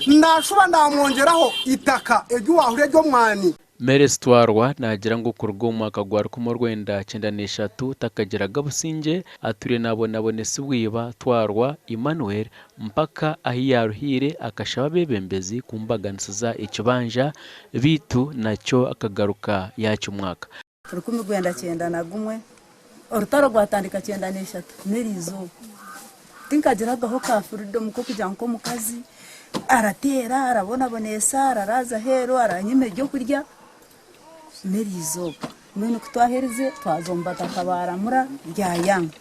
nashuba ndamwongeraho itaka ejo wahure ryo mwani Meres twarwa nagira ngo kurwo mwaka gwari ku Rwanda 93 takagira gabusinge ature nabone siwiba twarwa Emmanuel mpaka ahiyaruhire akashaba bebembezi kumbaganisiza ikibanja bitu nacyo akagaruka yacyo mwaka turi ku Rwanda 91 orutaro gwatandika 93 nerizo tinkagiragaho ka freedom ko kujya nko mukazi aratera arabona bonesa araza hero aranyime ryo kurya nerizo none kutwahereze twazomba takabara mura ryayanga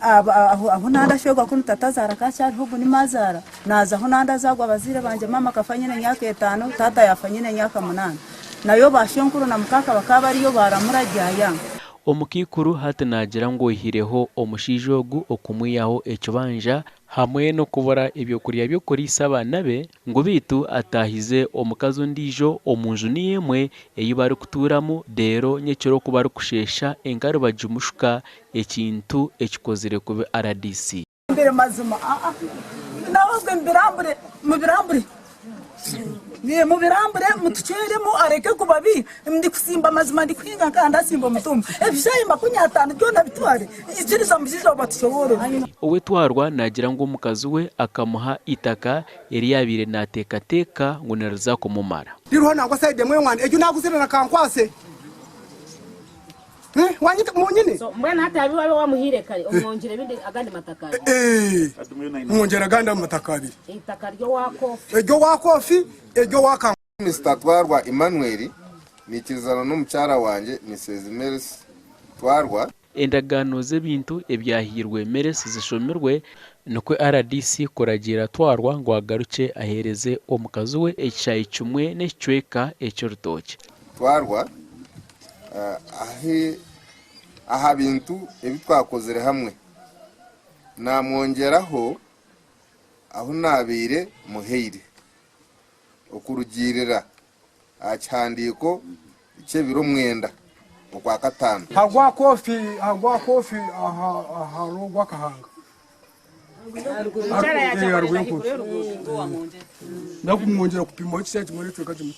aho nanda shoga ko tatazara kacyari hubu ni mazara naza aho nanda zagwa bazire banje mama kafanyine nyaka 5 tata yafanyine nyaka 8 nayo bashonkuru na mukaka bakaba ariyo baramura ryayanga omukikuru hati nagira ngo ihireho omushijogu okumuyaho ekibanja hamwe no kubora ibyo kuriya byo kuri sabana be ngo bitu atahize omukazi ondaijo omunju niyemwe eyibari kuturamo dero nyekero kubari kushesha engaro bajumushuka ekintu ekikozire kube RDC mbere mazuma nawazwe mbirambure mu birambure ni mu birambure mutuceremo areke kubabi ndi kusimba mazima ndi kwinga kanda simba mutumba ebishayi 50 byo nabitware ikiriza muzizo batushobora owe twarwa nagira ngo mukazi we akamuha itaka eri yabire natekateka ngo naraza kumumara riruho nangwa side mwe mwana ejo naguzira na kankwase wanyita munyine so mbona hata abiwawe wamuhire kare umwongere bindi agandi matakari mwongera agandi matakari itaka ryo wakofi ejo waka Mr. Twarwa Emmanuel nikirizana n'umucyara wanje Mrs. Meres Twarwa endagano z'ebintu ebyahirwe Meres zishomerwe nuko RDC koragira twarwa ngo agaruke ahereze omukazi we ekicayi kimwe n'ecweka ecy'orutoke Twarwa aha bintu ebitwakozere hamwe namwongeraho aho nabire muheire okurugirira acyandiko ikebiro mwenda okwa 5 hagwa kofi aha rugwa kahanga Aruguru cyara yacha kuri ruguru ngo wamunje nakumwongera kupima iki cyati muri twe kati